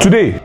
Today,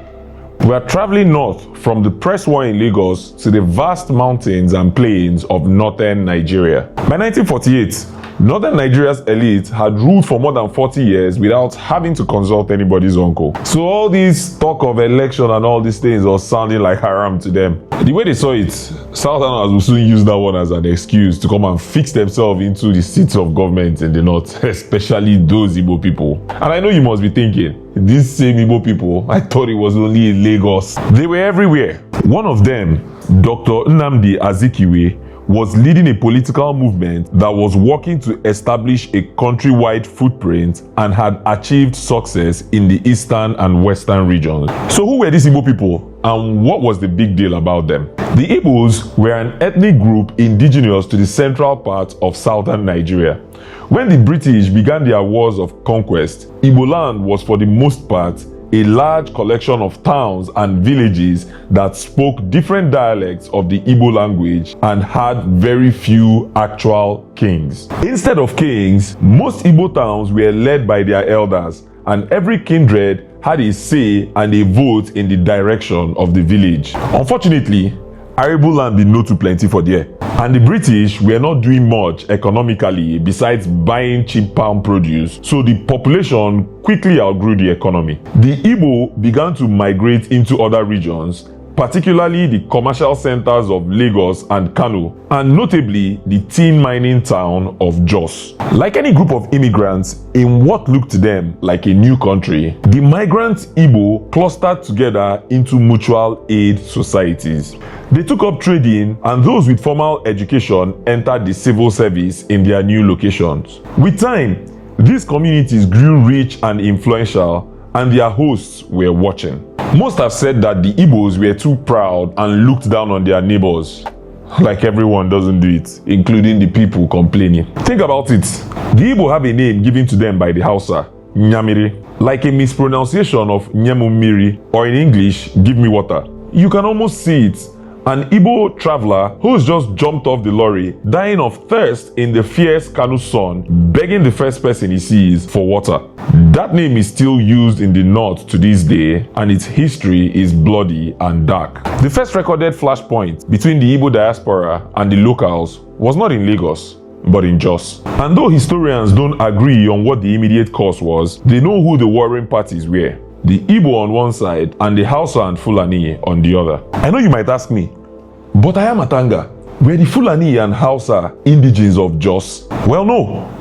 we are traveling north from the press war in Lagos to the vast mountains and plains of northern Nigeria. By 1948, northern Nigeria's elite had ruled for more than 40 years without having to consult anybody's uncle. So all this talk of election and all these things was sounding like haram to them. The way they saw it, Southerners will soon use that one as an excuse to come and fix themselves into the seats of government in the north, especially those Igbo people. And I know you must be thinking, these same Igbo people, I thought it was only in Lagos. They were everywhere. One of them, Dr. Nnamdi Azikiwe, was leading a political movement that was working to establish a countrywide footprint and had achieved success in the eastern and western regions. So who were these Igbo people and what was the big deal about them? The Igbos were an ethnic group indigenous to the central part of southern Nigeria. When the British began their wars of conquest, Igbo land was for the most part a large collection of towns and villages that spoke different dialects of the Igbo language and had very few actual kings. Instead of kings, most Igbo towns were led by their elders, and every kindred had a say and a vote in the direction of the village. Unfortunately, arable land did not too plenty for there, and the British were not doing much economically besides buying cheap palm produce, so the population quickly outgrew the economy. The Igbo began to migrate into other regions, particularly the commercial centers of Lagos and Kano, and notably the tin mining town of Jos. Like any group of immigrants in what looked to them like a new country, the migrant Igbo clustered together into mutual aid societies. They took up trading, and those with formal education entered the civil service in their new locations. With time, these communities grew rich and influential, and their hosts were watching. Most have said that the Igbos were too proud and looked down on their neighbors. Like everyone doesn't do it, including the people complaining. Think about it. The Igbo have a name given to them by the Hausa, Nyamiri, like a mispronunciation of Nyamumiri, or in English, give me water. You can almost see it. An Igbo traveler who's just jumped off the lorry, dying of thirst in the fierce Kanu sun, begging the first person he sees for water. That name is still used in the north to this day, and its history is bloody and dark. The first recorded flashpoint between the Igbo diaspora and the locals was not in Lagos, but in Jos. And though historians don't agree on what the immediate cause was, they know who the warring parties were. The Igbo on one side and the Hausa and Fulani on the other. I know you might ask me, but Ayah Matanga, were the Fulani and Hausa indigenes of Jos? Well, no.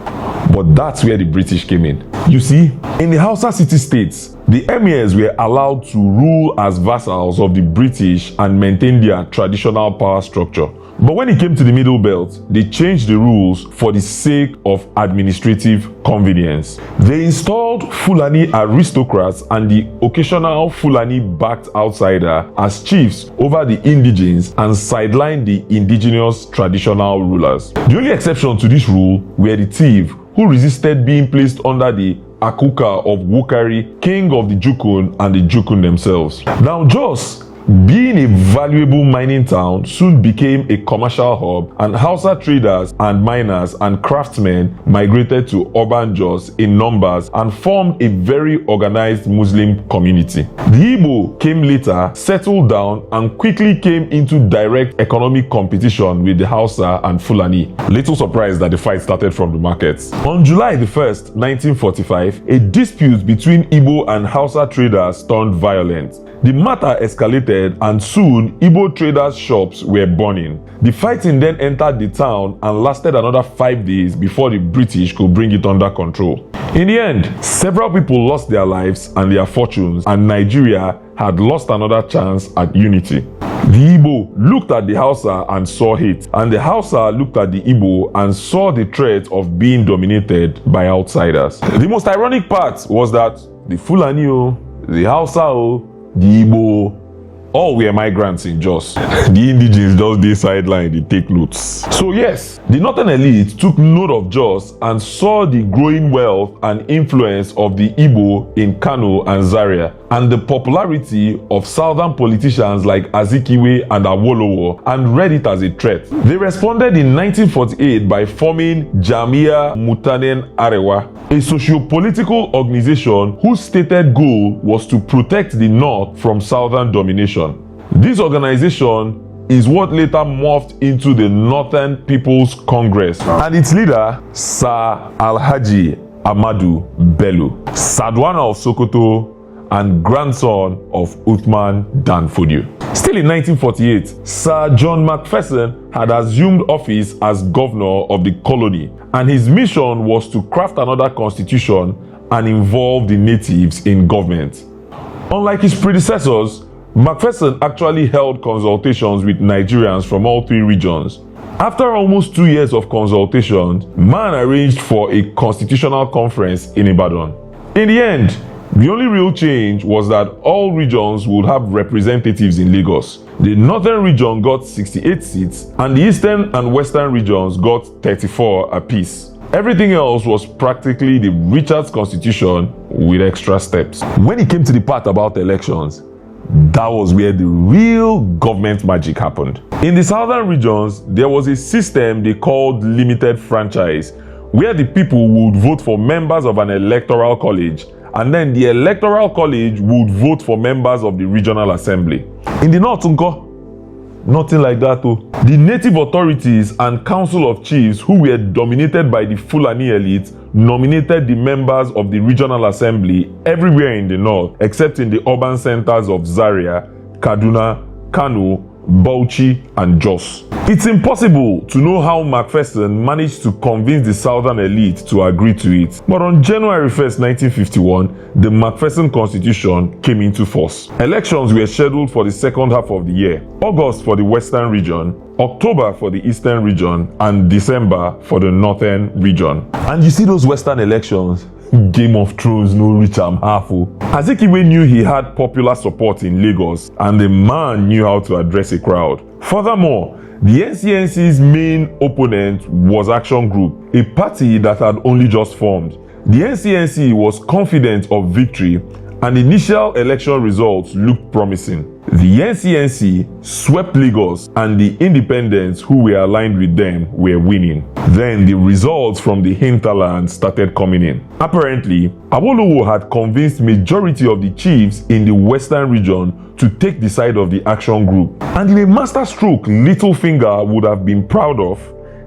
But that's where the British came in. You see, in the Hausa city-states, the emirs were allowed to rule as vassals of the British and maintain their traditional power structure. But when it came to the Middle Belt, they changed the rules for the sake of administrative convenience. They installed Fulani aristocrats and the occasional Fulani-backed outsider as chiefs over the indigenes and sidelined the indigenous traditional rulers. The only exception to this rule were the Tiv, who resisted being placed under the Akuka of Wukari, king of the Jukun and the Jukun themselves. Now Jos, being a valuable mining town, soon became a commercial hub, and Hausa traders and miners and craftsmen migrated to urban Jos in numbers and formed a very organized Muslim community. The Igbo came later, settled down, and quickly came into direct economic competition with the Hausa and Fulani. Little surprised that the fight started from the markets. On July the 1st, 1945, a dispute between Igbo and Hausa traders turned violent. The matter escalated, and soon Igbo traders' shops were burning. The fighting then entered the town and lasted another 5 days before the British could bring it under control. In the end, several people lost their lives and their fortunes, and Nigeria had lost another chance at unity. The Igbo looked at the Hausa and saw hate, and the Hausa looked at the Igbo and saw the threat of being dominated by outsiders. The most ironic part was that the Fulani, the Hausa, the Igbo all were migrants in Jos. The indigenes just dey sideline, they take notes. So yes, the northern elite took note of Jos and saw the growing wealth and influence of the Igbo in Kano and Zaria, and the popularity of southern politicians like Azikiwe and Awolowo, and read it as a threat. They responded in 1948 by forming Jamia Mutanen Arewa, a socio-political organization whose stated goal was to protect the North from southern domination. This organization is what later morphed into the Northern People's Congress, and its leader, Sir Alhaji Amadu Bello, Sadwana of Sokoto and grandson of Uthman Danfodio. Still in 1948, Sir John Macpherson had assumed office as governor of the colony, and his mission was to craft another constitution and involve the natives in government. Unlike his predecessors, Macpherson actually held consultations with Nigerians from all three regions. After almost 2 years of consultations, man arranged for a constitutional conference in Ibadan. In the end, the only real change was that all regions would have representatives in Lagos. The northern region got 68 seats, and the eastern and western regions got 34 apiece. Everything else was practically the Richard's Constitution with extra steps. When it came to the part about elections, that was where the real government magic happened. In the southern regions, there was a system they called limited franchise, where the people would vote for members of an electoral college, and then the electoral college would vote for members of the regional assembly. In the north, nothing like that though. The native authorities and council of chiefs, who were dominated by the Fulani elite, nominated the members of the regional assembly everywhere in the north, except in the urban centers of Zaria, Kaduna, Kano, Bauchi, and Jos. It's impossible to know how Macpherson managed to convince the southern elite to agree to it, but on January 1st, 1951, the Macpherson Constitution came into force. Elections were scheduled for the second half of the year: August for the western region, October for the eastern region, and December for the northern region. And you see those western elections, Game of Thrones no reach am half. Azikiwe knew he had popular support in Lagos, and the man knew how to address a crowd. Furthermore, the NCNC's main opponent was Action Group, a party that had only just formed. The NCNC was confident of victory, and initial election results looked promising. The NCNC swept Lagos, and the independents who were aligned with them were winning. Then the results from the hinterland started coming in. Apparently, Awolowo had convinced majority of the chiefs in the western region to take the side of the Action Group. And in a masterstroke Littlefinger would have been proud of,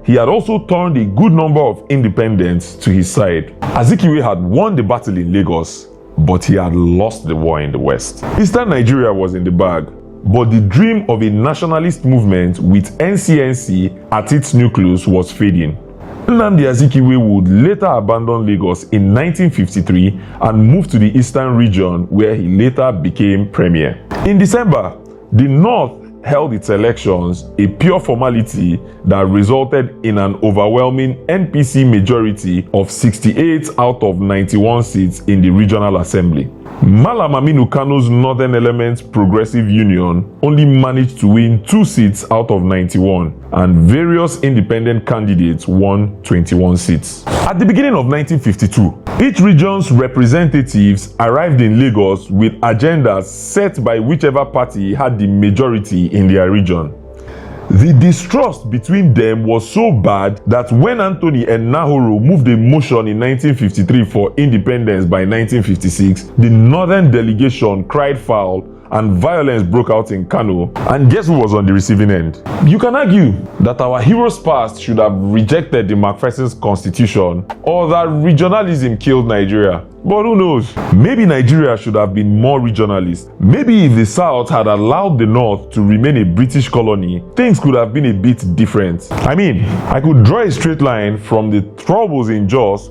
he had also turned a good number of independents to his side. Azikiwe had won the battle in Lagos, but he had lost the war in the west. Eastern Nigeria was in the bag, but the dream of a nationalist movement with NCNC at its nucleus was fading. Nnamdi Azikiwe would later abandon Lagos in 1953 and move to the eastern region, where he later became premier. In December, the North held its elections, a pure formality that resulted in an overwhelming NPC majority of 68 out of 91 seats in the regional assembly. Malam Aminu Kano's Northern Elements Progressive Union only managed to win 2 seats out of 91, and various independent candidates won 21 seats. At the beginning of 1952, each region's representatives arrived in Lagos with agendas set by whichever party had the majority in their region. The distrust between them was so bad that when Anthony Enahoro moved a motion in 1953 for independence by 1956, the northern delegation cried foul and violence broke out in Kano. And guess who was on the receiving end? You can argue that our heroes past should have rejected the Macpherson's constitution, or that regionalism killed Nigeria. But who knows? Maybe Nigeria should have been more regionalist. Maybe if the South had allowed the North to remain a British colony, things could have been a bit different. I mean, I could draw a straight line from the troubles in Jos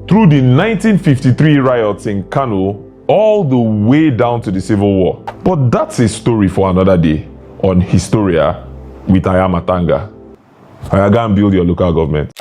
through the 1953 riots in Kano all the way down to the Civil War. But that's a story for another day on Historia with Ayah Matanga. Ayah, go and build your local government.